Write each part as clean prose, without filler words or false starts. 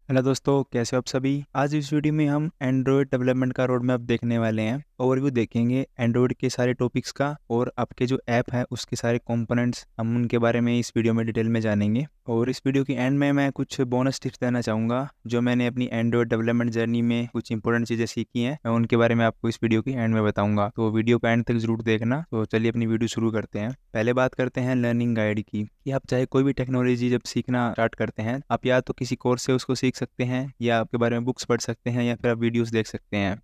Hello दोस्तों, कैसे हो आप सभी। आज इस वीडियो में हम एंड्रॉयड डेवलपमेंट का रोड मैप देखने वाले हैं। ओवरव्यू देखेंगे एंड्रॉयड के सारे टॉपिक्स का और आपके जो ऐप है उसके सारे कंपोनेंट्स हम उनके बारे में इस वीडियो में डिटेल में जानेंगे। और इस वीडियो के एंड में मैं कुछ बोनस टिप्स देना चाहूँगा जो मैंने अपनी एंड्रॉयड डेवलपमेंट जर्नी में कुछ इंपॉर्टेंट चीज़ें सीखी हैं, मैं उनके बारे में आपको इस वीडियो के एंड में बताऊँगा। तो वीडियो को एंड तक जरूर देखना। तो चलिए अपनी वीडियो शुरू करते हैं। पहले बात करते हैं लर्निंग गाइड की, कि आप चाहे कोई भी टेक्नोलॉजी जब सीखना स्टार्ट करते हैं, आप या तो किसी कोर्स से उसको सीख सकते हैं या आपके बारे में बुक्स पढ़ सकते हैं या फिर आप वीडियोस देख सकते हैं।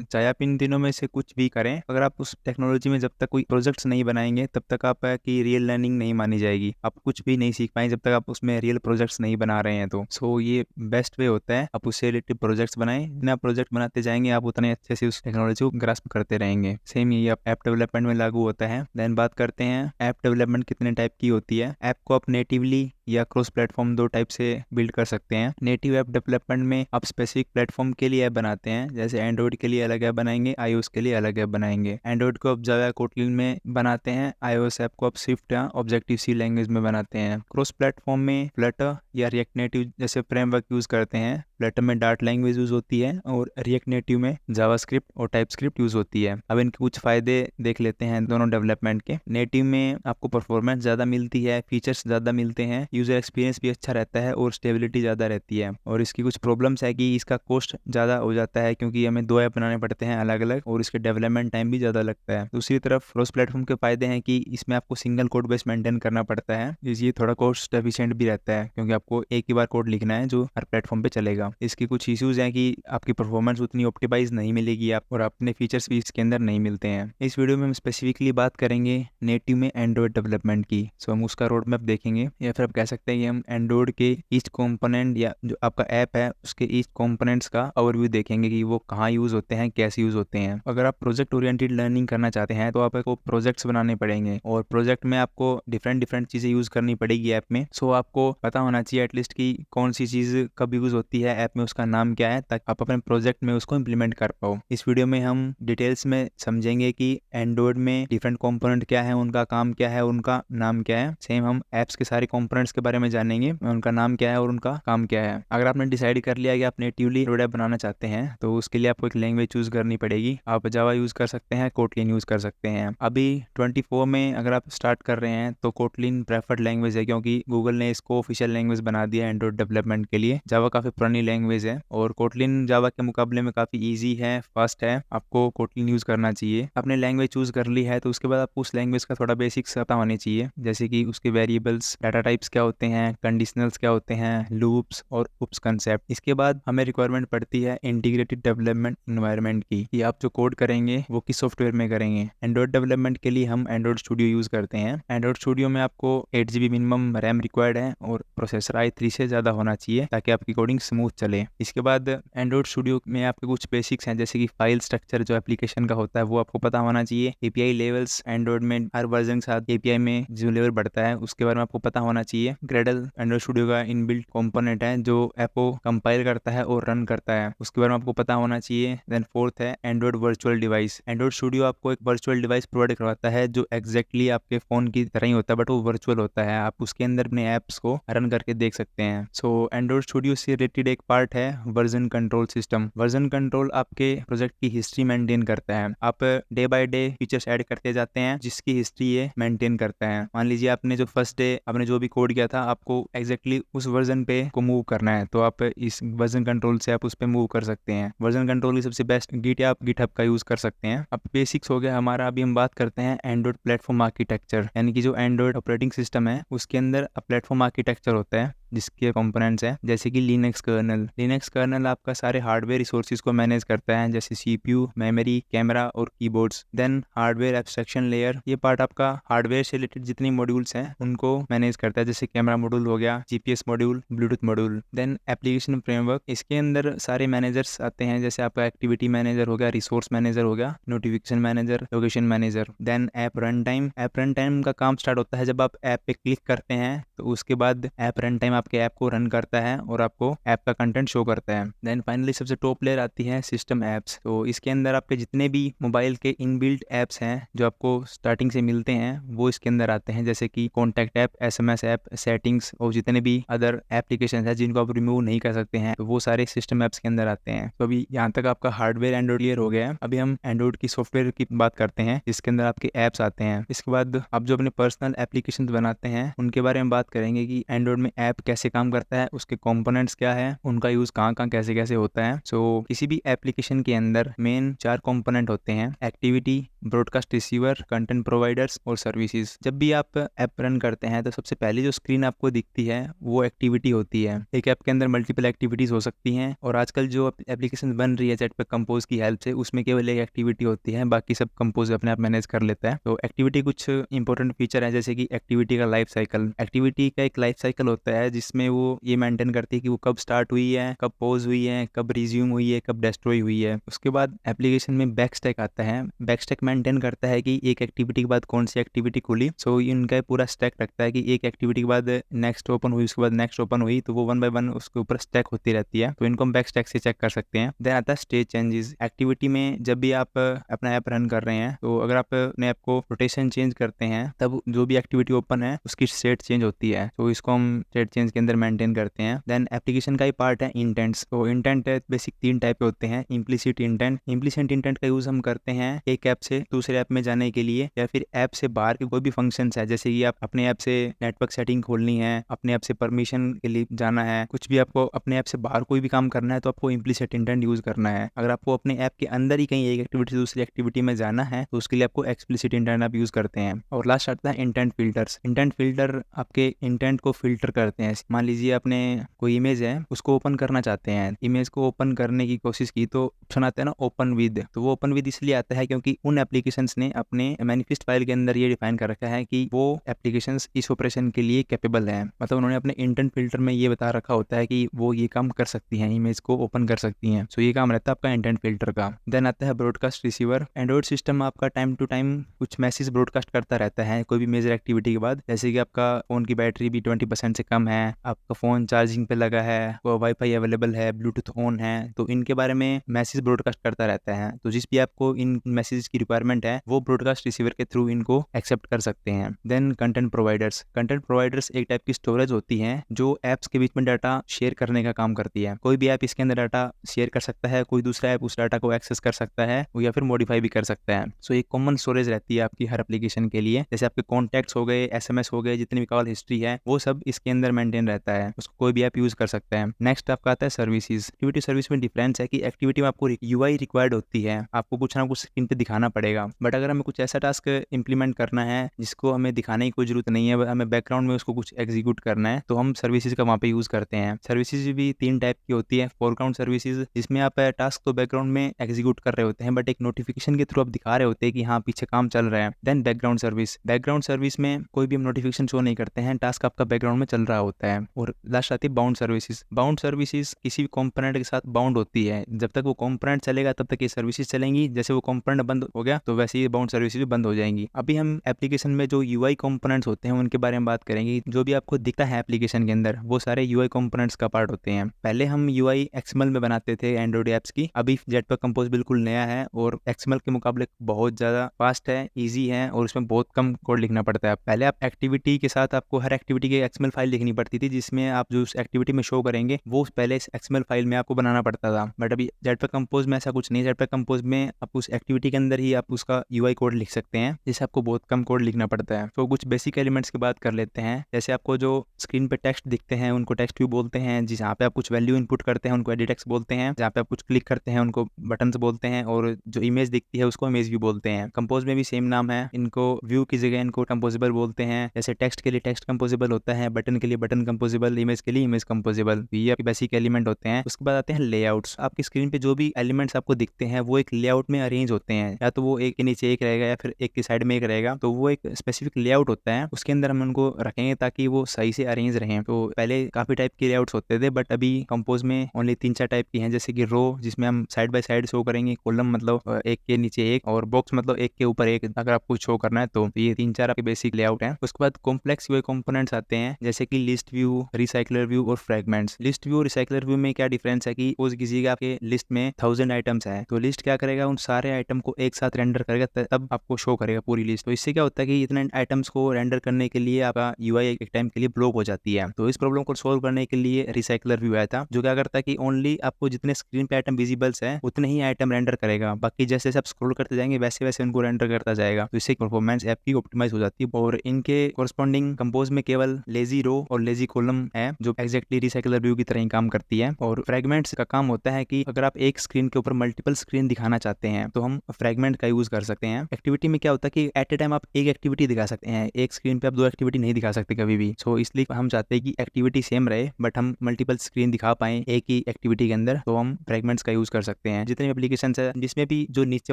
चाहे आप इन दिनों में से कुछ भी करें, अगर आप उस टेक्नोलॉजी में जब तक कोई प्रोजेक्ट्स नहीं बनाएंगे तब तक आपकी रियल लर्निंग नहीं मानी जाएगी। आप कुछ भी नहीं सीख पाएंगे जब तक आप उसमें रियल प्रोजेक्ट्स नहीं बना रहे हैं। तो ये बेस्ट वे होता है, आप उससे रिलेटेड प्रोजेक्ट्स बनाएं। जितना प्रोजेक्ट बनाते जाएंगे आप उतने अच्छे से उस टेक्नोलॉजी को ग्रास्प करते रहेंगे। सेम यही आप ऐप डेवलपमेंट में लागू होता है। देन बात करते हैं ऐप डेवलपमेंट कितने टाइप की होती है। ऐप को आप नेटिवली या क्रॉस प्लेटफॉर्म दो टाइप से बिल्ड कर सकते हैं। नेटिव ऐप डेवलपमेंट में आप स्पेसिफिक प्लेटफॉर्म के लिए ऐप बनाते हैं, जैसे एंड्रॉइड के लिए अलग ऐप बनाएंगे, iOS के लिए अलग ऐप बनाएंगे। एंड्रॉइड को आप जावा कोटलिन में बनाते हैं, iOS ऐप को आप स्विफ्ट या ऑब्जेक्टिव सी लैंग्वेज में बनाते हैं। क्रॉस प्लेटफॉर्म में फ्लटर या रिएक्ट नेटिव जैसे फ्रेमवर्क यूज करते हैं। फ्लटर में डार्ट लैंग्वेज यूज होती है और रिएक्ट नेटिव में जावास्क्रिप्ट और टाइपस्क्रिप्ट यूज होती है। अब इनके कुछ फायदे देख लेते हैं दोनों डेवलपमेंट के। नेटिव में आपको परफॉर्मेंस ज़्यादा मिलती है, फीचर्स ज़्यादा मिलते हैं, यूजर एक्सपीरियंस भी अच्छा रहता है और स्टेबिलिटी ज़्यादा रहती है। और इसकी कुछ प्रॉब्लम्स है कि इसका कॉस्ट ज़्यादा हो जाता है क्योंकि हमें दो ऐप बनाने पड़ते हैं अलग अलग और इसके डेवलपमेंट टाइम भी ज़्यादा लगता है। दूसरी तरफ क्रॉस प्लेटफॉर्म के फायदे हैं कि इसमें आपको सिंगल कोड बेस मेंटेन करना पड़ता है, ये थोड़ा कॉस्ट एफिशिएंट भी रहता है क्योंकि आपको एक ही बार कोड लिखना है जो हर प्लेटफॉर्म पे चलेगा। इसकी कुछ इश्यूज हैं कि आपकी परफॉर्मेंस उतनी ऑप्टिमाइज नहीं मिलेगी आप और अपने फीचर्स भी इसके अंदर नहीं मिलते हैं। इस वीडियो में हम स्पेसिफिकली बात करेंगे नेटिव में एंड्रॉइड डेवलपमेंट की। हम उसका रोड मैप देखेंगे या फिर आप कह सकते हैं कि हम एंड्रॉइड के ईच कंपोनेंट या जो आपका ऐप है उसके ईच कंपोनेंट्स का ओवरव्यू देखेंगे कि वो कहाँ यूज होते हैं, कैसे यूज होते हैं। अगर आप प्रोजेक्ट ओरिएंटेड लर्निंग करना चाहते हैं तो आपको प्रोजेक्ट्स बनाने पड़ेंगे और प्रोजेक्ट में आपको डिफरेंट डिफरेंट चीजें यूज करनी पड़ेगी ऐप में। आपको पता होना चाहिए एटलीस्ट कि कौन सी चीज कब यूज होती है ऐप में, उसका नाम क्या है, ताकि आप अपने प्रोजेक्ट में उसको इम्प्लीमेंट कर पाओ। इस वीडियो में हम डिटेल्स में समझेंगे कि एंड्रॉइड में डिफरेंट कंपोनेंट क्या है, उनका काम क्या है, उनका नाम क्या है। सेम हम ऐप्स के सारे कंपोनेंट्स के बारे में जानेंगे, उनका नाम क्या है और उनका काम क्या है। अगर आपने डिसाइड कर लिया कि आप नेटिवली एंड्रॉइड ऐप बनाना चाहते हैं तो उसके लिए आपको एक लैंग्वेज चूज करनी पड़ेगी। आप जावा यूज कर सकते हैं, कोटलिन यूज कर सकते हैं। अभी 24 में अगर आप स्टार्ट कर रहे हैं तो कोटलिन प्रेफर्ड लैंग्वेज है क्योंकि गूगल ने इसको ऑफिशियल लैंग्वेज बना दिया है एंड्रॉइड डेवलपमेंट के लिए। जावा काफी पुरानी लैंग्वेज है और कोटलिन जावा के मुकाबले में काफी इजी है, फास्ट है। आपको कोटलिन यूज करना चाहिए। आपने लैंग्वेज चूज कर ली है तो उसके बाद आपको उस लैंग्वेज का थोड़ा बेसिक्स पता होने चाहिए, जैसे कि उसके वेरिएबल्स, डाटा टाइप्स क्या होते हैं, कंडीशनल्स क्या होते हैं, लूप्स और उप्स कंसेप्ट। इसके बाद हमें रिक्वायरमेंट पड़ती है इंटीग्रेटेड डेवलपमेंट एनवायरनमेंट की, कि आप जो कोड करेंगे वो किस सॉफ्टवेयर में करेंगे। एंड्रॉइड डेवलपमेंट के लिए हम एंड्रॉइड स्टूडियो यूज करते हैं। एंड्रॉइड स्टूडियो में आपको 8 GB मिनिमम रैम रिक्वायर्ड है और प्रोसेसर i3 से ज़्यादा होना चाहिए ताकि आपकी कोडिंग स्मूथ चले। इसके बाद एंड्रॉइड स्टूडियो में आपके कुछ बेसिक्स हैं, जैसे कि फाइल स्ट्रक्चर जो एप्लीकेशन का होता है वो आपको पता होना चाहिए। एपीआई लेवल्स, एंड्रॉइड में हर वर्जन के साथ एपीआई में जो लेवल बढ़ता है उसके बारे में आपको पता होना चाहिए। ग्रेडल एंड्रॉइड स्टूडियो का इनबिल्ट कंपोनेंट है जो ऐप को कंपाइल करता है और रन करता है, उसके बारे में आपको पता होना चाहिए। देन फोर्थ है Android virtual device. Android studio आपको एक वर्चुअल डिवाइस प्रोवाइड करवाता है जो एग्जैक्टली आपके फोन की तरह ही होता है बट वो वर्चुअल होता है। आप उसके अंदर अपने ऐप्स को रन करके देख सकते हैं। एंड्रॉइड स्टूडियो से रिलेटेड एक पार्ट है version control system. Version control आपके प्रोजेक्ट की हिस्ट्री मेंटेन करता है। आप day by day features add करते जाते हैं जिसकी हिस्ट्री ये मेंटेन करता है। मान लीजिए आपने जो फर्स्ट डे आपने जो भी कोड किया था आपको एग्जैक्टली उस वर्जन पे को मूव करना है तो आप इस वर्जन कंट्रोल से आप उस पे मूव कर सकते हैं। वर्जन कंट्रोल की सबसे बेस्ट गिट या आप गिटहब का यूज कर सकते हैं। अब बेसिक्स हो गया हमारा। अभी हम बात करते हैं एंड्रॉइड प्लेटफॉर्म आर्किटेक्चर, यानी कि जो एंड्रॉइड ऑपरेटिंग सिस्टम है उसके अंदर प्लेटफॉर्म आर्किटेक्चर होता है जिसके कंपोनेंट्स हैं, जैसे कि लिनक्स कर्नल। लिनक्स कर्नल आपका सारे हार्डवेयर रिसोर्सेज को मैनेज करता है, जैसे सीपीयू, मेमोरी, कैमरा और keyboards. Then hardware abstraction layer, ये पार्ट आपका हार्डवेयर से रिलेटेड जितनी मॉड्यूल्स हैं उनको मैनेज करता है, जैसे कैमरा मॉड्यूल हो गया, GPS module, Bluetooth module. Then application framework, इसके अंदर सारे मैनेजर्स आते हैं, जैसे आपका एक्टिविटी मैनेजर हो गया, रिसोर्स मैनेजर हो गया, notification manager, location manager. Then app run time. App run time का काम स्टार्ट होता है जब आप ऐप पे क्लिक करते हैं तो उसके बाद ऐप रन टाइम आपके ऐप को रन करता है और आपको ऐप का कंटेंट शो करता है। देन फाइनली सबसे टॉप लेयर आती है सिस्टम ऐप्स। तो इसके अंदर आपके जितने भी मोबाइल के इनबिल्ट ऐप्स हैं जो आपको स्टार्टिंग से मिलते हैं वो इसके अंदर आते हैं, जैसे कि contact app, SMS app, settings और जितने भी अदर एप्लीकेशन है जिनको आप रिमूव नहीं कर सकते हैं, तो वो सारे सिस्टम ऐप्स के अंदर आते हैं। तो अभी यहाँ तक आपका हार्डवेयर एंड्रॉइड क्लियर हो गया है। अभी हम एंड्रॉइड की सॉफ्टवेयर की बात करते हैं जिसके अंदर आपके ऐप्स आते हैं। इसके बाद आप जो अपने पर्सनल एप्लीकेशन बनाते हैं उनके बारे में बात करेंगे कि एंड्रॉइड में ऐप कैसे काम करता है, उसके कंपोनेंट्स क्या है, उनका यूज कहाँ कहाँ कैसे कैसे होता है। सो किसी भी एप्लीकेशन के अंदर मेन 4 कंपोनेंट होते हैं: activity, broadcast receiver, content providers और सर्विसेज। जब भी आप ऐप रन करते हैं तो सबसे पहले जो स्क्रीन आपको दिखती है वो एक्टिविटी होती है। एक ऐप के अंदर मल्टीपल एक्टिविटीज हो सकती हैं और आजकल जो एप्लीकेशन बन रही है जेटपैक कंपोज की हेल्प से उसमें केवल एक एक्टिविटी होती है, बाकी सब कंपोज अपने आप मैनेज कर लेता है। तो एक्टिविटी कुछ इंपॉर्टेंट फीचर है जैसे कि एक्टिविटी का लाइफ साइकिल। एक्टिविटी का एक लाइफ साइकिल होता है जिसमें वो ये मेंटेन करती है कि वो कब स्टार्ट हुई है, कब पॉज हुई है, कब रिज्यूम हुई है, कब डिस्ट्रॉय हुई है। उसके बाद एप्लीकेशन में बैकस्टैक आता है। बैकस्टैक मेंटेन करता है कि एक एक्टिविटी के बाद कौन सी एक्टिविटी खुली। सो इनका पूरा स्टैक रखता है कि एक एक्टिविटी के बाद नेक्स्ट ओपन हुई, उसके बाद नेक्स्ट ओपन हुई, तो वो 1 बाय 1 उसके ऊपर स्टैक होती रहती है। तो इनको हम बैकस्टैक से चेक कर सकते हैं। देन आता है स्टेज चेंजेस। एक्टिविटी में जब भी आप अपना ऐप रन कर रहे हैं तो अगर आप अपने ऐप को रोटेशन चेंज करते हैं तब जो भी एक्टिविटी ओपन है उसकी स्टेट चेंज होती है। तो इसको हम स्टेट चेंज के अंदर मेंटेन करते हैं। देन एप्लीकेशन का ही पार्ट है इंटेंट्स। तो इंटेंट बेसिक 3 टाइप के होते हैं: इम्प्लिसिट इंटेंट। इम्प्लिसिट इंटेंट का यूज हम करते हैं एक ऐप से दूसरे ऐप में जाने के लिए या फिर ऐप से बाहर के कोई भी फंक्शन है, जैसे कि आप अपने ऐप से नेटवर्क सेटिंग खोलनी है, अपने ऐप से परमिशन के लिए जाना है, कुछ भी आपको अपने ऐप से बाहर कोई भी काम करना है तो आपको इम्प्लिसिट इंटेंट यूज करना है। अगर आपको अपने ऐप के अंदर ही कहीं एक एक्टिविटी से दूसरी एक्टिविटी में जाना है तो उसके लिए आपको एक्सप्लिसिट इंटेंट आप यूज करते हैं। और लास्ट आता है इंटेंट फिल्टर्स। इंटेंट फिल्टर आपके इंटेंट को फिल्टर करते हैं। मान लीजिए आपने कोई इमेज है उसको ओपन करना चाहते हैं, इमेज को ओपन करने की कोशिश की तो ऑप्शन आता है ना ओपन विद। तो वो ओपन विद इसलिए आता है क्योंकि उन एप्लीकेशंस ने अपने मैनिफेस्ट फाइल के अंदर ये डिफाइन कर रखा है कि वो एप्लीकेशंस इस ऑपरेशन के लिए कैपेबल हैं। मतलब उन्होंने अपने इंटेंट फिल्टर में ये बता रखा होता है कि वो ये काम कर सकती हैं, इमेज को ओपन कर सकती हैं। सो ये काम रहता है आपका इंटेंट फिल्टर का। देन आता है ब्रॉडकास्ट रिसीवर। एंड्रॉइड सिस्टम आपका टाइम टू टाइम कुछ मैसेज ब्रॉडकास्ट करता रहता है कोई भी मेजर एक्टिविटी के बाद, जैसे कि आपका फोन की बैटरी भी 20% से कम है, आपका फोन चार्जिंग पे लगा है, वाईफाई अवेलेबल है, ब्लूटूथ ऑन है, तो इनके बारे में मैसेज ब्रॉडकास्ट करता रहता है। तो जिस भी आपको इन मैसेज की रिक्वायरमेंट है वो ब्रॉडकास्ट रिसीवर के थ्रू इनको एक्सेप्ट कर सकते हैं। Then content providers. Content providers एक टाइप की स्टोरेज होती है जो ऐप्स के बीच में डाटा शेयर करने का काम करती है। कोई भी ऐप इसके अंदर डाटा शेयर कर सकता है, कोई दूसरा ऐप उस डाटा को एक्सेस कर सकता है या फिर मॉडिफाई भी कर सकता है। सो एक कॉमन स्टोरेज रहती है आपकी हर एप्लीकेशन के लिए, जैसे आपके कॉन्टैक्ट्स हो गए, SMS हो गए, जितनी भी कॉल हिस्ट्री है वो सब इसके अंदर मेंटेन रहता है, उसको कोई भी ऐप यूज कर सकता है। नेक्स्ट आपका आता है सर्विसेज। एक्टिविटी सर्विस में डिफरेंस है कि एक्टिविटी में आपको UI रिक्वायर्ड होती है, आपको कुछ ना कुछ स्क्रीन पे दिखाना पड़ेगा। बट अगर हमें कुछ ऐसा टास्क इंप्लीमेंट करना है जिसको हमें दिखाने की कोई जरूरत नहीं है, हमें बैकग्राउंड में उसको कुछ एग्जीक्यूट करना है, तो हम सर्विसेज का वहाँ पे यूज करते हैं। सर्विसेज भी 3 टाइप की होती है। फोरग्राउंड सर्विसेज जिसमें आप टास्क तो बैकग्राउंड में एग्जीक्यूट कर रहे होते हैं बट एक नोटिफिकेशन के थ्रू आप दिखा रहे होते हैं कि हाँ पीछे काम चल रहा है। Then background service. Background service में कोई भी हम नोटिफिकेशन शो नहीं करते हैं, टास्क आपका बैकग्राउंड में चल रहा होता है। और लास्ट आती है बाउंड सर्विसेज। बाउंड सर्विसेज किसी भी कंपोनेंट के साथ बाउंड होती है, जब तक वो कंपोनेंट चलेगा तब तक ये सर्विसेज चलेंगी, जैसे वो कंपोनेंट बंद हो गया तो वैसे ही बाउंड सर्विसेज भी बंद हो जाएंगी। अभी हम एप्लीकेशन में जो UI कंपोनेंट्स होते हैं उनके बारे में बात करेंगे। जो भी आपको दिखता है एप्लीकेशन के अंदर वो सारे UI कंपोनेंट्स का पार्ट होते हैं। पहले हम UI XML में बनाते थे एंड्रॉइड ऐप्स की, अभी जेटपैक कंपोज बिल्कुल नया है और XML के मुकाबले बहुत ज्यादा फास्ट है, ईजी है और उसमें बहुत कम कोड लिखना पड़ता है। पहले आप एक्टिविटी के साथ आपको हर एक्टिविटी की XML फाइल लिखनी पड़ती थी जिसमें आप जो उस एक्टिविटी में शो करेंगे वो पहले इस XML फाइल में आपको बनाना पड़ता था। बट अभी जेटपैक कंपोज में ऐसा कुछ नहीं। जेटपैक कंपोज में आप उस एक्टिविटी के अंदर ही आप उसका UI कोड लिख सकते हैं जिससे आपको बहुत कम कोड लिखना पड़ता है। तो कुछ बेसिक एलिमेंट्स की बात कर लेते हैं। जैसे आपको जो स्क्रीन पे टेक्स्ट दिखते हैं उनको टेक्स्ट व्यू बोलते हैं, जहाँ पे आप कुछ वैल्यू इनपुट करते हैं उनको एडिट टेक्स्ट बोलते हैं, जहाँ पे आप कुछ क्लिक करते हैं उनको बटन्स बोलते हैं, और जो इमेज दिखती है उसको इमेज व्यू बोलते हैं। कंपोज में भी सेम नाम है, इनको व्यू की जगह इनको कंपोजेबल बोलते हैं। जैसे टेक्स्ट के लिए टेक्स्ट कंपोजेबल होता है, बटन के लिए बटन कंपोजेबल, इमेज के लिए इमेज कंपोजेबल। ये आपके बेसिक एलिमेंट होते हैं। उसके बाद आते हैं लेआउट्स। आपकी स्क्रीन पे जो भी एलिमेंट्स आपको दिखते हैं वो एक लेआउट में अरेंज होते हैं, या तो वो वो एक के नीचे एक रहेगा या फिर एक की साइड में एक रहेगा, तो वो एक स्पेसिफिक लेआउट होता है, उसके अंदर हम उनको रखेंगे ताकि वो सही से अरेंज रहें। तो पहले काफी टाइप के लेआउट्स होते थे, बट अभी कंपोज में ओनली 3-4 टाइप की हैं, जैसे कि रो जिसमें हम साइड बाय साइड शो करेंगे, कॉलम मतलब एक के नीचे एक, और बॉक्स मतलब एक के ऊपर एक अगर आपको शो करना है तो ये 3-4 आपके बेसिक लेआउट हैं। उसके बाद कॉम्प्लेक्स यूआई कंपोनेंट्स आते हैं, जैसे कि लिस्ट व्यू, रिसाइकलर व्यू और fragments. List view, recycler view में क्या डिफरेंस है कि उस किसी का आपके लिस्ट में 1000 आइटम्स है, तो लिस्ट क्या करेगा, उन सारे आइटम को एक साथ रेंडर करेगा, तब आपको शो करेगा पूरी लिस्ट। तो इससे क्या होता है कि इतने आइटम्स को रेंडर करने के लिए आपका यूआई एक टाइम के लिए ब्लॉक हो जाती है। तो इस प्रॉब्लम को सोल्व करने के लिए रिसाइकलर व्यू आया था, जो क्या करता है कि ओनली आपको जितने स्क्रीन पे आइटम विजिबल्स है उतने ही आइटम रेंडर करेगा, बाकी जैसे जैसे आप स्क्रॉल करते जाएंगे वैसे वैसे उनको रेंडर करता जाएगा। तो इससे परफॉर्मेंस ऐप की ऑप्टिमाइज हो जाती है। और इनके कोरस्पॉन्डिंग कंपोज में केवल लेजी रो और लेजी कॉलम है, जो एक्जैक्टली रिसाइकलर व्यू की तरह ही काम करती है। और फ्रेगमेंट्स का काम होता है कि अगर आप एक स्क्रीन के ऊपर मल्टीपल स्क्रीन दिखाना चाहते हैं तो हम फ्रेगमेंट का यूज कर सकते हैं। एक्टिविटी में क्या होता है कि एट ए टाइम आप एक एक्टिविटी दिखा सकते हैं, एक स्क्रीन पे आप 2 एक्टिविटी नहीं दिखा सकते कभी भी। सो इसलिए हम चाहते हैं कि एक्टिविटी सेम रहे बट हम मल्टीपल स्क्रीन दिखा पाए एक ही एक्टिविटी के अंदर, तो हम फ्रेगमेंट्स का यूज कर सकते हैं। जितने एप्लीकेशन है जिसमें भी जो नीचे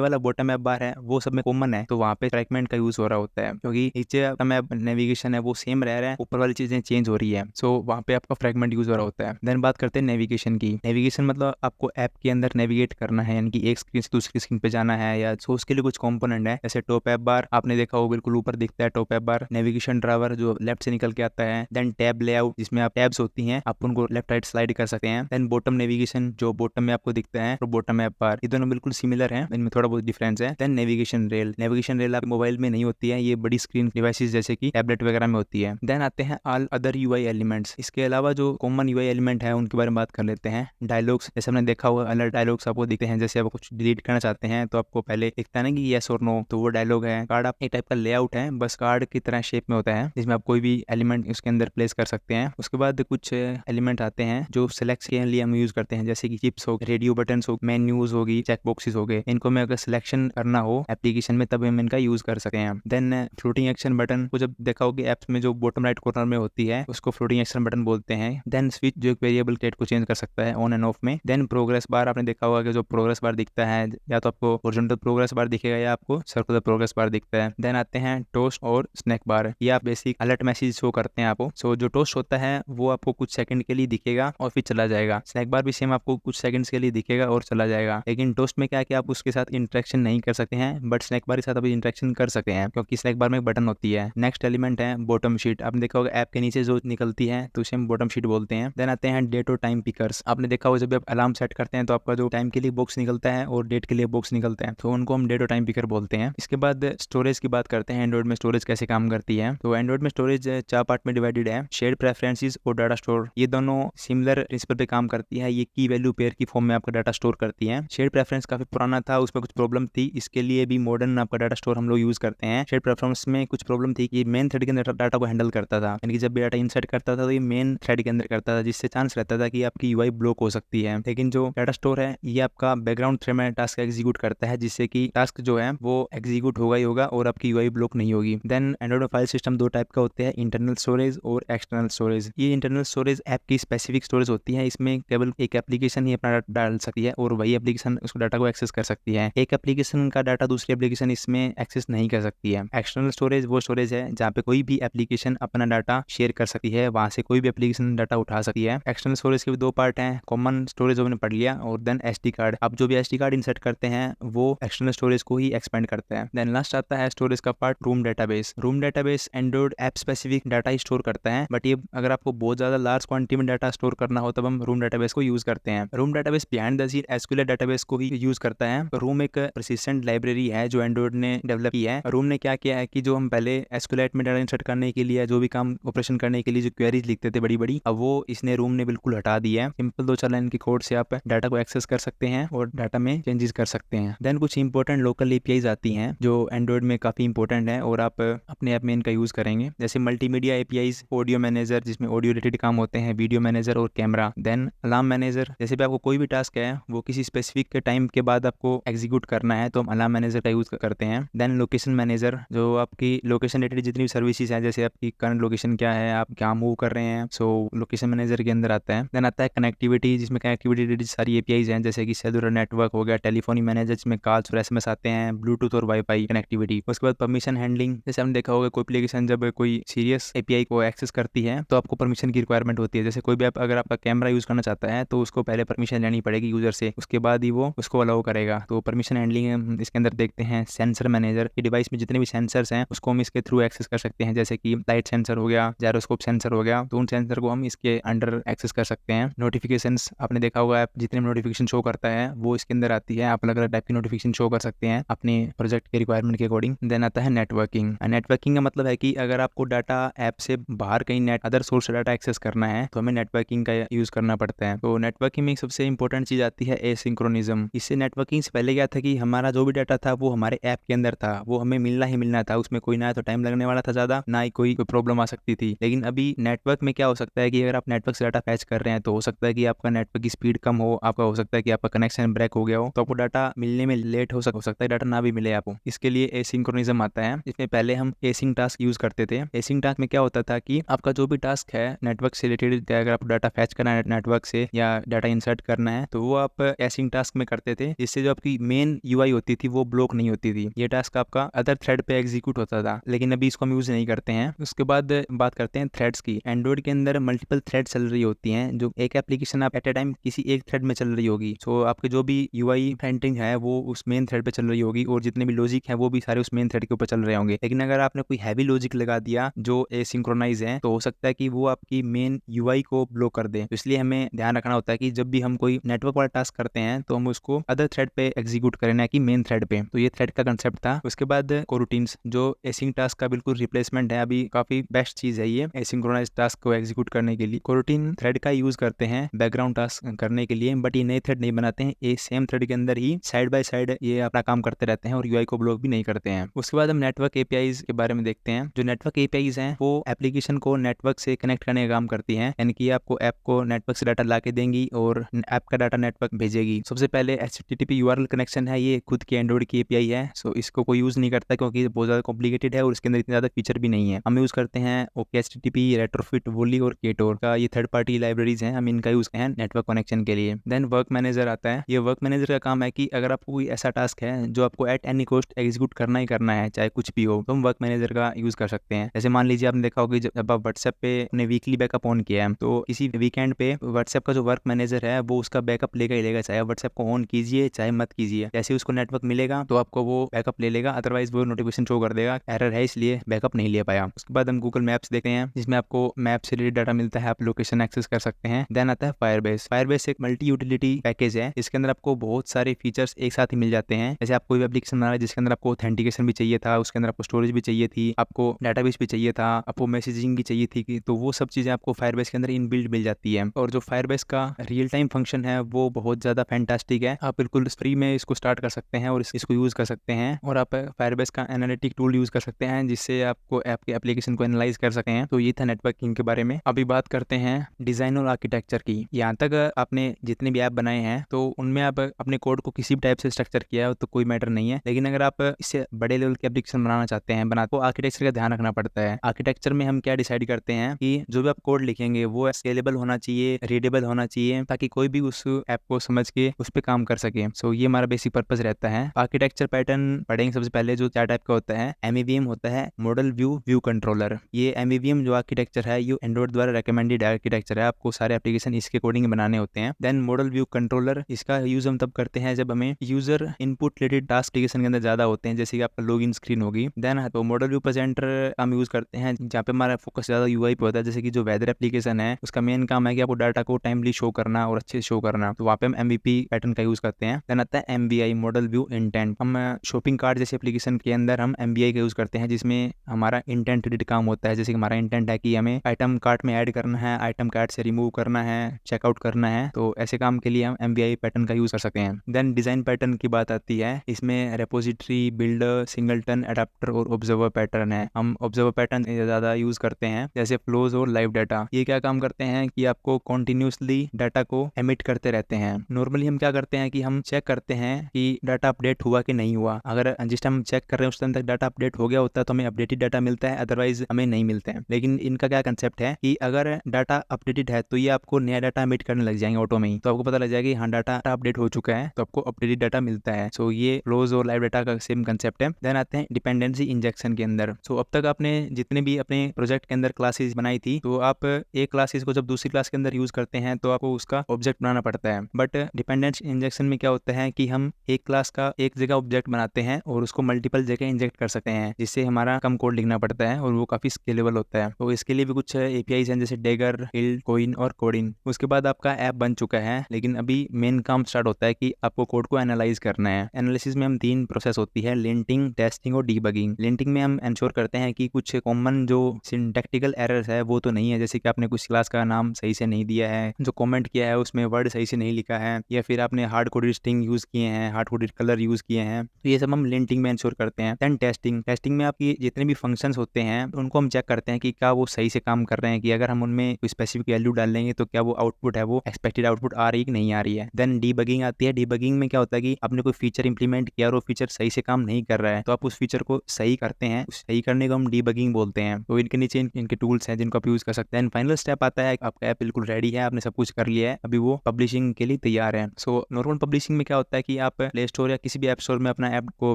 वाला बॉटम ऐप बार है वो सब में कॉमन है, तो वहाँ पे फ्रेगमेंट का यूज हो रहा होता है, क्योंकि नीचे बॉटम ऐप नेविगेशन है वो सेम रह रहा है, ऊपर वाली चीजें चेंज हो रही है, सो वहाँ पे आपका फ्रेगमेंट यूज हो रहा होता है। देन बात करते हैं नेविगेशन की। नेविगेशन मतलब आपको ऐप के अंदर नेविगेट करना है, यानी कि एक स्क्रीन से दूसरी स्क्रीन पे जाना है, या सो उसके लिए कुछ कंपोनेंट है, जैसे टॉप ऐप बार आपने देखा हो बिल्कुल ऊपर दिखता है टॉप ऐप बार, नेविगेशन ड्राइवर जो लेफ्ट से निकल के आता है, देन टैब लेआउट जिसमें आप टैब्स होती हैं आप उनको लेफ्ट राइट स्लाइड कर सकते हैं, देन बॉटम नेविगेशन जो बॉटम में आपको दिखता है, और बॉटम ऐप बार, ये दोनों बिल्कुल सिमिलर हैं, इनमें थोड़ा बहुत डिफरेंस है। Then navigation rail, navigation rail आप मोबाइल में नहीं होती है, ये बड़ी स्क्रीन डिवाइसेस जैसे कि टैबलेट वगैरह में होती है। देन आते हैं ऑल अदर यूआई एलिमेंट्स। इसके अलावा जो कॉमन यूआई एलिमेंट है उनके बारे में बात कर लेते हैं। डायलॉग्स, जैसे हमने देखा हुआ अलग डायलॉग्स आपको दिखते हैं, जैसे आप कुछ डिलीट करना चाहते हैं तो आपको पहले दिखता है ना कि यस और नो, तो वो डायलॉग है। कार्ड आप एक टाइप का लेआउट है, बस कार्ड की तरह शेप में होता है, जिसमें आप कोई भी एलिमेंट उसके अंदर प्लेस कर सकते हैं। उसके बाद कुछ एलिमेंट आते हैं जो सिलेक्ट के लिए हम यूज करते हैं, जैसे कि चिप्स हो, रेडियो बटन हो, मेन्यूज होगी, चेक बॉक्सेस हो गए, इनको में अगर सिलेक्शन करना हो एप्लीकेशन में तब हम इनका यूज कर सकते हैं। देन फ्लोटिंग एक्शन बटन को जब देखा होगा एप्स में जो बॉटम राइट कॉर्नर में होती है उसको फ्लोटिंग एक्शन बटन बोलते हैं। देन स्विच जो एक वेरिएबल स्टेट को चेंज कर सकता है ऑन एंड ऑफ में। देन प्रोग्रेस बार, आपने देखा होगा कि जो प्रोग्रेस बार दिखता है या तो आपको हॉरिजॉन्टल प्रोग्रेस बार दिखेगा या आपको सर्कुलर प्रोग्रेस बार दिखता है। देन आते हैं टोस्ट और स्नैक बार, ये आप बेसिक अलर्ट मैसेज शो करते हैं आपको। सो जो टोस्ट होता है वो आपको कुछ सेकंड के लिए दिखेगा और फिर चला जाएगा। स्नैक बार भी सेम आपको कुछ सेकंड्स के लिए दिखेगा और चला जाएगा, लेकिन टोस्ट में क्या है कि आप उसके साथ इंटरेक्शन नहीं कर सकते हैं, बट स्नैक बार के साथ आप इंटरेक्शन कर सकते हैं क्योंकि स्नैक बार में एक बटन होती है। नेक्स्ट एलिमेंट है बॉटम शीट, आपने देखा होगा ऐप के नीचे जो निकलती है तो उसे हम बॉटम शीट बोलते हैं। देन आते हैं डेट और टाइम पिकर्स, आपने देखा होगा जब आप अलार्म सेट करते हैं तो आपका जो टाइम के लिए बॉक्स निकलता है और डेट के लिए बॉक्स निकलता है, तो उनको हम डेट और टाइम पिकर बोलते हैं। इसके बाद स्टोरेज की बात करते हैं, एंड्रॉइड में स्टोरेज कैसे काम करती है। तो एंड्रॉइड में स्टोरेज 4 पार्ट में डिवाइडेड है, शेयर्ड प्रेफरेंसेस और डाटा स्टोर। ये दोनों सिमिलर प्रिंसिपल पे काम करती है, ये की वैल्यू पेयर की फॉर्म में आपका डाटा स्टोर करती है। शेयर्ड प्रेफरेंस काफी पुराना था, उसमें कुछ प्रॉब्लम थी, इसके लिए भी मॉडर्न आपका डाटा स्टोर हम लोग यूज करते हैं। शेयर्ड प्रेफरेंस में कुछ प्रॉब्लम थी कि मेन थ्रेड के अंदर डाटा को हैंडल करता था, यानी कि जब भी डाटा इंसर्ट करता था तो ये मेन थ्रेड के अंदर करता था, जिससे चांस रहता था कि आपकी यूआई ब्लॉक हो सकती है। लेकिन जो डाटा स्टोर है ये आपका बैकग्राउंड थ्रेड में टास्क एग्जीक्यूट करता है, जिससे कि टास्क जो है वो एग्जीक्यूट होगा ही होगा और आपकी यूआई ब्लॉक नहीं होगी। Then android file system 2 type का होते हैं, इंटरनल स्टोरेज और एक्सटर्नल स्टोरेज। ये इंटरनल स्टोरेज ऐप की स्पेसिफिक स्टोरेज होती है, इसमें केवल एक एप्लीकेशन ही अपना डाटा डाल सकती है और वही एप्लीकेशन उस डाटा को एक्सेस कर सकती है। एक एप्लीकेशन का डाटा दूसरी एप्लीकेशन इसमें एक्सेस नहीं कर सकती है। एक्सटर्नल स्टोरेज वो स्टोरेज है जहाँ पे कोई भी एप्लीकेशन अपना डाटा शेयर कर सकती है, वहां से कोई भी एप्लीकेशन डाटा उठा सकती है। एक्सटर्नल स्टोरेज के भी 2 पार्ट हैं, कॉमन स्टोरेज हमने पढ़ लिया, और देन एसडी कार्ड। आप जो भी एसडी कार्ड इंसर्ट करते हैं वो एक्सटर्नल स्टोरेज को ही एक्सपेंड करता है। देन लास्ट आता है स्टोरेज का part, room database. Room database Android app specific data store करता है, बट ये अगर आपको बहुत ज्यादा लार्ज क्वांटिटी में डाटा स्टोर करना हो तब हम रूम डेटाबेस को यूज करते हैं। Room database behind the scene SQL database को ही यूज करता है। रूम एक पर्सिस्टेंट लाइब्रेरी है जो एंड्रॉइड ने डेवलप की है। रूम ने क्या किया है कि जो हम पहले एसक्यूएल में डाटा इंसर्ट करने के लिए, जो भी काम ऑपरेशन करने के लिए जो क्वेरीज लिखते थे बड़ी बड़ी, अब वो इसने रूम ने बिल्कुल हटा दिया है। सिंपल 2-4 लाइन की कोड से आप डाटा को एक्सेस कर सकते हैं और डाटा में चेंजेस कर सकते हैं। देन कुछ इंपॉर्टेंट लोकल एपीआईज आती हैं जो एंड्रॉइड में काफी इंपॉर्टेंट है और आप अपने ऐप में इनका यूज करेंगे, जैसे मल्टीमीडिया एपीआईज, ऑडियो मैनेजर जिसमें ऑडियो रिलेटेड काम होते हैं, वीडियो मैनेजर और कैमरा। देन अलार्म मैनेजर, जैसे भी आपको कोई भी टास्क है वो किसी स्पेसिफिक टाइम के बाद आपको एग्जीक्यूट करना है तो हम अलार्म मैनेजर का यूज करते हैं। देन लोकेशन मैनेजर, जो आपकी लोकेशन रिलेटेड जितनी भी सर्विसेज है, जैसे आपकी करंट लोकेशन क्या है, आप क्या मूव कर रहे हैं, सो लोकेशन मैनेजर के अंदर आता है। देन आता है कनेक्टिविटी, जिसमें कनेक्टिविटी रिलेटेड सारी एपीआईज हैं, जैसे कि सेलुलर नेटवर्क हो गया, टेलीफोनी मैनेजर जिसमें कॉल्स और एसएमएस आते हैं ब्लूटूथ और वाईफाई कनेक्टिविटी। उसके बाद परमिशन हैंडलिंग, जैसे हमने देखा होगा कोई एप्लीकेशन जब कोई सीरियस एपीआई को एक्सेस करती है तो आपको परमिशन की रिक्वायरमेंट होती है। जैसे कोई भी अगर आपका कैमरा यूज करना चाहता है तो उसको पहले परमिशन लेनी पड़ेगी यूजर से, उसके बाद ही वो उसको अलाउ करेगा। तो परमिशन हैंडलिंग इसके अंदर देखते हैं। सेंसर मैनेजर, ये डिवाइस में जितने भी सेंसर्स हैं उसको हम इसके थ्रू एक्सेस कर सकते हैं, जैसे कि लाइट सेंसर हो गया, जायरोस्कोप सेंसर हो गया, तो उन सेंसर को हम इसके अंडर एक्सेस कर सकते हैं। नोटिफिकेशंस, आपने देखा होगा ऐप जितने नोटिफिकेशन शो करता है वो इसके अंदर आती है। आप अलग अलग टाइप की नोटिफिकेशन शो कर सकते हैं अपने प्रोजेक्ट के रिक्वायरमेंट के अकॉर्डिंग। देन आता है नेटवर्किंग। नेटवर्किंग का मतलब है कि अगर आपको डाटा ऐप से बाहर कहीं नेट अदर सोर्स से डाटा एक्सेस करना है तो हमें नेटवर्किंग का यूज करना पड़ता है। तो नेटवर्किंग में सबसे इंपॉर्टेंट चीज आती है एसिंक्रोनिज्म। इससे नेटवर्किंग से पहले क्या था कि हमारा जो भी डाटा था वो हमारे ऐप के अंदर था, वो हमें मिलना ही मिलना था, उसमें कोई ना तो टाइम लगने वाला था ज्यादा, ना ही कोई प्रॉब्लम आ सकती थी। लेकिन अभी नेटवर्क में क्या हो सकता है कि अगर आप नेटवर्क से डाटा फैच कर रहे हैं तो हो सकता है कि आपका नेटवर्क की स्पीड कम हो, आपका हो सकता है कि आपका कनेक्शन ब्रेक हो गया हो, तो आपको डाटा मिलने में लेट हो सकता है डाटा ना भी मिले आपको। इसके लिए एसिंक्रोनिज्म आता है। इसमें पहले हम एसिंग टास्क यूज करते थे। एसिंग टास्क में क्या होता था कि आपका जो भी टास्क है नेटवर्क से रिलेटेड, अगर आपको डाटा फैच करना है नेटवर्क से या डाटा इंसर्ट करना है तो वो आप एसिंग टास्क में करते थे, जिससे जो आपकी मेन यूआई होती थी वो ब्लॉक नहीं होती थी। ये टास्क आपका अदर थ्रेड पे एग्जीक्यूट होता था, लेकिन अभी इसको हम यूज नहीं करते हैं। उसके बाद बात करते हैं थ्रेड्स की। एंड्रॉइड के अंदर मल्टीपल थ्रेड चल रही होती हैं, जो एक एप्लीकेशन आप एट ए टाइम किसी एक थ्रेड में चल रही होगी। सो आपके जो भी यूआई फ्रंटिंग है वो उस मेन थ्रेड पे चल रही होगी और जितने भी लॉजिक है वो भी सारे उस मेन थ्रेड के ऊपर चल रहे होंगे। लेकिन अगर आपने कोई हैवी लॉजिक लगा दिया जो एसिंक्रोनाइज है तो हो सकता है कि वो आपकी मेन यूआई को ब्लॉक कर दे। तो इसलिए हमें ध्यान रखना होता है कि जब भी हम कोई नेटवर्क वाला टास्क करते हैं तो हम उसको अदर थ्रेड पे एग्जीक्यूट करें, ना कि मेन थ्रेड पे। तो ये थ्रेड का कंसेप्ट था। उसके बाद कोरूटीन्स, जो एसिंग टास्क का बिल्कुल रिप्लेसमेंट है, अभी काफी बेस्ट चीज है ये एसिंक्रोनाइज टास्क को एग्जीक्यूट करने के लिए। कोरूटीन थ्रेड का यूज करते हैं बैकग्राउंड टास्क करने के लिए, बट ये नए थ्रेड नहीं बनाते हैं, ये सेम थ्रेड के अंदर ही साइड बाय साइड ये अपना काम करते रहते हैं और यूआई को ब्लॉक भी नहीं करते हैं। उसके बाद हम नेटवर्क एपीआईज के बारे में देखते हैं। जो नेटवर्क एपीआईज हैं वो एप्लीकेशन को नेटवर्क से कनेक्ट करने का काम करती हैं, यानी कि आपको ऐप को नेटवर्क से डाटा ला के देंगी और ऐप का डाटा नेटवर्क भेजेगी। सबसे पहले HTTP URL कनेक्शन है, ये खुद की एंड्रॉइड की एपीआई है। सो इसको कोई यूज नहीं करता क्योंकि बहुत ज्यादा कॉम्प्लिकेटेड है और इसके अंदर इतने ज्यादा फीचर भी नहीं है। हम यूज करते हैं OpenHTTP, रेट्रोफिट, वोली और केटोर का, ये थर्ड पार्टी लाइब्रेरीज हैं, हम इनका यूज करते हैं नेटवर्क कनेक्शन के लिए। देन वर्क मैनेजर आता है। ये वर्क मैनेजर का काम है कि अगर आपको कोई ऐसा टास्क है जो आपको एट एनी कॉस्ट एग्जीक्यूट करना ही करना है, चाहे कुछ भी हो, तो हम वर्क मैनेजर का यूज कर सकते हैं। जैसे मान लीजिए आपने देखा होगा जब आप व्हाट्सएप पे अपने वीकली बैकअप ऑन किया है तो इसी वीकेंड पे व्हाट्सएप का जो वर्क मैनेजर है वो उसका बैकअप लेगा ही लेगा, चाहे व्हाट्सएप को ऑन कीजिए चाहे मत कीजिए। जैसे उसको नेटवर्क मिलेगा तो आपको वो बैकअप ले लेगा, अदरवाइज वो नोटिफिकेशन शो कर देगा एरर है इसलिए बैकअप नहीं ले पाया। उसके बाद हम गूगल मैप्स देखते हैं जिसमें आपको मैप से रिलेटेड डाटा मिलता है, आप लोकेशन एक्सेस कर सकते हैं। देन आता है फायरबेस। फायरबेस एक मल्टी यूटिलिटी पैकेज है, इसके अंदर आपको बहुत सारे फीचर्स एक साथ ही मिल जाते हैं। जैसे आप कोई भी एप्लीकेशन बना रहे हैं जिसके अंदर आपको ऑथेंटिकेशन भी चाहिए था, उसके अंदर आपको स्टोरेज भी चाहिए थी, आपको डाटाबेस भी चाहिए था, आपको मैसेजिंग भी चाहिए थी, तो वो सब चीजें आपको फायरबेस के अंदर इनबिल्ट मिल जाती है। और जो फायरबेस का रियल टाइम फंक्शन है वो बहुत ज्यादा फैंटास्टिक है, आप बिल्कुल फ्री में इसको स्टार्ट कर सकते हैं और इसको यूज कर सकते हैं। और आप फायरबेस का एनालिटिक टूल यूज कर सकते हैं जिससे आपको ऐप के एप्लीकेशन को एनालाइज कर सकते हैं। तो ये था नेटवर्किंग के बारे में। अभी बात करते हैं डिजाइन और आर्किटेक्चर की। यहाँ तक आपने जितने भी ऐप बनाए हैं तो उनमें आप अपने कोड को किसी भी टाइप से स्ट्रक्चर किया है तो कोई मैटर नहीं है, लेकिन अगर आप इससे बड़े लेवल के एप्लीकेशन बनाना चाहते हैं तो आर्किटेक्चर का ध्यान रखना पड़ता है। आर्किटेक्चर में हम क्या डिसाइड करते हैं कि जो भी आप कोड लिखेंगे वो स्केलेबल होना चाहिए, रीडेबल होना चाहिए, ताकि कोई भी उस ऐप को समझ के उस पर काम कर सके। सो ये हमारा बेसिक पर्पस रहता है। आर्किटेक्चर पैटर्न पढ़ेंगे सबसे पहले, जो चार टाइप का होता है। MEVM होता है, मॉडल व्यू व्यू कंट्रोलर। ये MEVM जो आर्किटेक्चर है ये एंड्रॉइड द्वारा रिकमेंडेड आर्किटेक्चर है, आपको सारे एप्लीकेशन इसके अकॉर्डिंग बनाने होते हैं। देन मॉडल व्यू कंट्रोलर, इसका यूज हम तब करते हैं जब हमें user input related task application के अंदर ज्यादा होते हैं, जैसे कि आपका लॉगिन स्क्रीन होगी। देन तो मॉडल व्यू प्रेजेंटर हम यूज करते हैं जहाँ पे हमारा फोकस ज्यादा यूआई पे होता है, जैसे कि जो वेदर एप्लीकेशन है उसका मेन काम है कि आपको डाटा को टाइमली शो करना और अच्छे से शो करना, तो वहाँ पे हम MVP पैटर्न का यूज करते हैं। देन आता है MVI, मॉडल व्यू इंटेंट। हम शॉपिंग कार्ट जैसे एप्लीकेशन के अंदर हम MVI का यूज करते हैं जिसमें हमारा इंटेंट रिलेटेड काम होता है, जैसे कि हमारा इंटेंट है कि हमें आइटम कार्ट में ऐड करना है, आइटम कार्ट से रिमूव करना है, चेकआउट करना है, तो ऐसे काम के लिए हम MVI पैटर्न का यूज कर सकते हैं। देन डिजाइन पैटर्न की बात आती है, इसमें रेपोजिटरी, बिल्डर, सिंगलटन, अडेप्टर और ऑब्जर्वर पैटर्न है। हम ऑब्जर्वर पैटर्न ज्यादा यूज करते हैं, जैसे फ्लोज और लाइव डाटा। ये क्या काम करते हैं कि आपको कॉन्टिन्यूसली डाटा को एमिट करते रहते हैं। नॉर्मली हम क्या करते हैं कि हम चेक करते हैं कि डाटा अपडेट हुआ कि नहीं हुआ। अगर जिस टाइम हम चेक कर रहे हैं उस टाइम तक डाटा अपडेट हो गया होता है तो हमें अपडेटेड डाटा मिलता है, अदरवाइज हमें नहीं मिलता है। लेकिन इनका क्या कंसेप्ट है कि अगर डाटा अपडेटेड है तो ये आपको नया डाटा एमिट करने लग जाएंगे ऑटो में ही, तो आपको पता लग जाएगा कि हाँ डाटा अपडेट हो चुका है, तो आपको अपडेटेड डाटा मिलता है। सो ये फ्लोज और लाइव डाटा का सेम कंसेप्ट है। देन आते हैं डिपेंडेंसी इंजेक्शन के अंदर। सो अब तक आपने जितने भी अपने प्रोजेक्ट के अंदर क्लासेस बनाई थी, तो आप एक क्लासेस को जब दूसरी क्लास के अंदर यूज करते हैं तो आपको उसका ऑब्जेक्ट बनाना पड़ता है। बट डिपेंडेंसी इंजेक्शन में क्या होता है कि हम एक क्लास का एक जगह ऑब्जेक्ट बनाते हैं और उसको मल्टीपल जगह इंजेक्ट कर सकते हैं, जिससे हमारा कम कोड लिखना पड़ता है और वो काफी स्केलेबल होता है। तो इसके लिए भी कुछ एपीआईज हैं, जैसे डेगर, हिल्ड, कोइन और कोडिन। उसके बाद आपका ऐप बन चुका है, लेकिन अभी मेन काम स्टार्ट होता है कि आपको कोड को एनालाइज करना है। एनालिसिस में हम 3 प्रोसेस होती है, लिंटिंग, टेस्टिंग और डीबगिंग। लिंटिंग में हम इंश्योर करते हैं कि कुछ कॉमन जो सिंटैक्टिकल एरर्स है वो तो नहीं है, जैसे कि आपने कुछ क्लास का नाम सही से नहीं दिया है, जो कमेंट किया है उसमें वर्ड सही से नहीं लिखा है, या फिर आपने हार्ड कोडेड स्ट्रिंग यूज किए हैं, हार्ड कोडेड कलर यूज किए हैं। तो ये सब हम लिंटिंग में इंश्योर करते हैं। Then testing. टेस्टिंग में आपकी जितने भी फंक्शंस होते हैं उनको हम चेक करते हैं कि क्या वो सही से काम कर रहे हैं, कि अगर हम उनमें कोई स्पेसिफिक वैल्यू डालेंगे तो क्या वो आउटपुट है वो एक्सपेक्टेड आउटपुट आ रही है कि नहीं आ रही है। देन डीबगिंग आती है। डीबगिंग में क्या होता है कि आपने कोई फीचर इंप्लीमेंट किया और वो फीचर सही से काम नहीं कर रहा है, तो आप उस फीचर को सही करते हैं। उस सही करने को हम डीबगिंग बोलते हैं। तो इनके नीचे इनके टूल्स हैं जिनको आप यूज कर सकते हैं। फाइनल स्टेप आता है, आपका ऐप बिल्कुल रेडी है, आपने सब कुछ कर लिया है, अभी वो पब्लिशिंग के लिए तैयार है। सो नॉर्मल पब्लिशिंग में क्या होता है कि आप प्ले स्टोर या किसी भी ऐप स्टोर में अपना ऐप को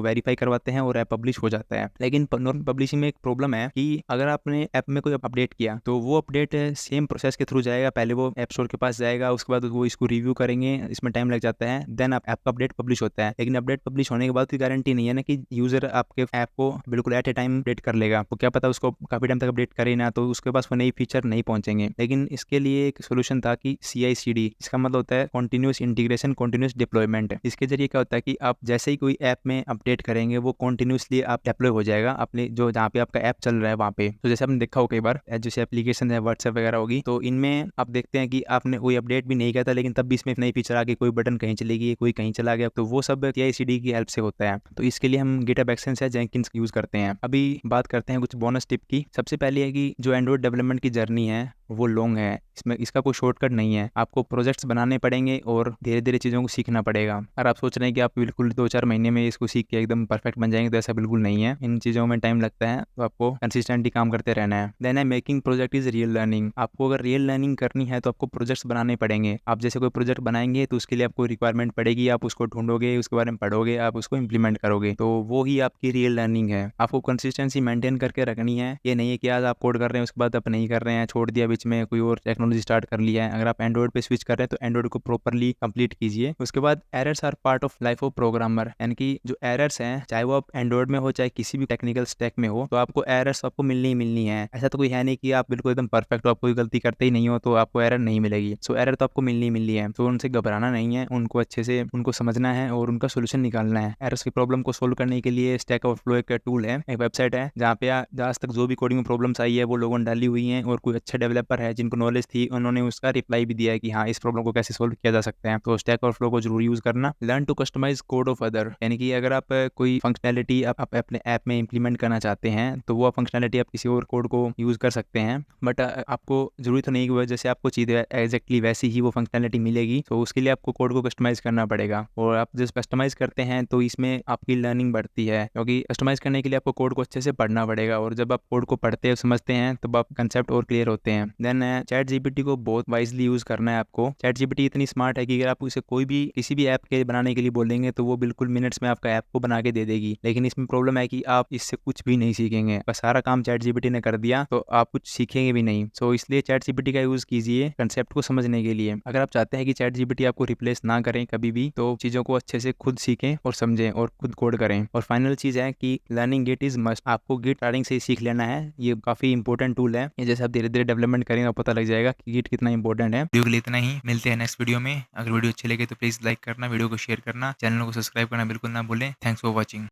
वेरीफाई करवाते हैं और ऐप पब्लिश हो जाता है। लेकिन नॉर्मल पब्लिशिंग में एक प्रॉब्लम है कि अगर आपने ऐप में कोई अपडेट किया तो वो अपडेट सेम प्रोसेस के थ्रू जाएगा। पहले वो ऐप स्टोर के पास जाएगा, उसके बाद वो इसको रिव्यू करेंगे, इसमें टाइम लग जाता है। देन ऐप का अपडेट पब्लिश होता है। लेकिन अपडेट पब्लिश होने के बाद की गारंटी नहीं है ना कि यूजर आपके ऐप को बिल्कुल एट ए टाइम अपडेट कर लेगा। तो क्या पता उसको काफी टाइम तक अपडेट करे ना, तो उसके पास वो नई फीचर नहीं पहुंचेंगे। लेकिन इसके लिए एक सोल्यूशन था कि CI/CD, इसका मतलब होता है कॉन्टिन्यूस इंटीग्रेशन, कॉन्टिन्यूस डिप्लॉयमेंट। इसके जरिए क्या होता है कि आप जैसे ही कोई ऐप में अपडेट करेंगे वो कॉन्टिन्यूसली आप डिप्लॉय हो जाएगा अपने जो जहाँ पे आपका ऐप चल रहा है वहाँ पे। तो जैसे आपने देखा हो कई बार जैसे एप्लीकेशन है व्हाट्सएप वगैरह होगी, तो इनमें आप देखते हैं कि आपने कोई अपडेट भी नहीं किया था लेकिन तब भी इसमें नई फीचर आ गई, कोई बटन कहीं चली गई, कोई कहीं चला गया, तो वो सब CI/CD की हेल्प से होता है। तो इसके लिए हम गिटहब एक्शंस या जेंकिंस यूज करते हैं। अभी बात करते हैं कुछ बोनस टिप की। सबसे पहले है कि जो एंड्रॉइड डेवलपमेंट की जर्नी है वो लॉन्ग है, इसमें इसका कोई शॉर्टकट नहीं है। आपको प्रोजेक्ट्स बनाने पड़ेंगे और धीरे धीरे चीज़ों को सीखना पड़ेगा। अगर आप सोच रहे हैं कि आप बिल्कुल 2-4 महीने में इसको सीख के एकदम परफेक्ट बन जाएंगे, तो ऐसा बिल्कुल नहीं है। इन चीज़ों में टाइम लगता है, तो आपको कंसिस्टेंटली काम करते रहना है। देन है making project is real learning. आपको अगर रियल लर्निंग करनी है तो आपको प्रोजेक्ट्स बनाने पड़ेंगे। आप जैसे कोई प्रोजेक्ट बनाएंगे तो उसके लिए आपको रिक्वायरमेंट पड़ेगी, आप उसको ढूंढोगे, उसके बारे में पढ़ोगे, आप उसको इंप्लीमेंट करोगे, तो वो ही आपकी रियल लर्निंग है। आपको कंसिस्टेंसी मेंटेन करके रखनी है। ये नहीं है कि आज आप कोड कर रहे हैं उसके बाद आप नहीं कर रहे हैं, छोड़ दिया बीच में, कोई और टेक्नोलॉजी स्टार्ट कर लिया है। अगर आप एंड्रॉइड पे स्विच कर रहे हैं तो एंड्रॉइड को प्रॉपरली कंप्लीट कीजिए। उसके बाद errors are part of life of programmer, यानी कि जो एरर्स हैं चाहे वो आप एंड्रॉइड में हो चाहे किसी भी टेक्निकल स्टैक में हो, तो आपको एरर्स आपको मिलनी ही मिलनी है। ऐसा तो कोई है नहीं कि आप बिल्कुल एकदम परफेक्ट हो, आप कोई गलती करते ही नहीं हो तो आपको एरर नहीं मिलेगी। सो एरर तो आपको मिलनी ही मिलनी है, तो उनसे घबराना नहीं है, उनको अच्छे से उनको समझना है और उनका सोल्यूशन निकालना है। एरर्स की प्रॉब्लम को सोल्व करने के लिए स्टैक ओवरफ्लो एक टूल है, एक वेबसाइट है जहाँ पे आज तक जो भी कोडिंग में प्रॉब्लम्स आई है वो लोगों ने डाली हुई है, और कोई अच्छे डेवलपर है जिनको नॉलेज थी उन्होंने उसका रिप्लाई भी दिया है कि हाँ इस प्रॉब्लम को कैसे सोल्व किया जा सकता है। तो स्टैक ओवरफ्लो को जरूर यूज करना। Learn to customise code of other, यानी कि अगर आप कोई फंक्शनैलिटी आप अपने ऐप में इंप्लीमेंट करना चाहते हैं तो वो फंक्शनैलिटी आप किसी और कोड को यूज कर सकते हैं। बट आपको जरूरी तो नहीं कि जैसे आपको चाहिए एग्जैक्टली वैसी ही वो फंक्शनैलिटी मिलेगी, तो उसके लिए आपको कोड को कस्टमाइज करना पड़ेगा। और आप जब कस्टमाइज करते हैं तो इसमें आपकी लर्निंग बढ़ती है, क्योंकि कस्टमाइज करने के लिए आपको कोड को अच्छे से पढ़ना पड़ेगा, और जब आप कोड को पढ़ते हैं समझते हैं तब आप कंसेप्ट और क्लियर होते हैं। देन ChatGPT को बहुत वाइजली यूज करना है आपको। ChatGPT इतनी स्मार्ट है कि अगर आप उसे कोई भी किसी भी ऐप के बनाने के लिए बोलेंगे तो वो बिल्कुल मिनट्स में आपका ऐप को बना के दे देगी। लेकिन इसमें प्रॉब्लम है कि आप इससे कुछ भी नहीं सीखेंगे, बस सारा काम ChatGPT ने कर दिया तो आप कुछ सीखेंगे भी नहीं। सो इसलिए ChatGPT का यूज कीजिए कंसेप्ट को समझने के लिए। अगर आप चाहते हैं कि ChatGPT आपको रिप्लेस ना करें कभी भी, तो चीजों को अच्छे से खुद सीखें और समझें और खुद कोड करें। और फाइनल चीज है कि लर्निंग गिट इज मस्ट। आपको गिट स्टार्टिंग से ही सीख लेना है, ये काफी इंपॉर्टेंट टूल है। ये जैसे आप धीरे धीरे डेवलपमेंट करेंगे पता लग जाएगा कि गिट कितना इंपॉर्टेंट है। वीडियो के लिए इतना ही, मिलते हैं नेक्स्ट वीडियो में। अगर वीडियो अच्छी लगे तो प्लीज लाइक करना, वीडियो को शेयर करना, चैनल को सब्सक्राइब करना बिल्कुल ना भूलें। Thanks for watching.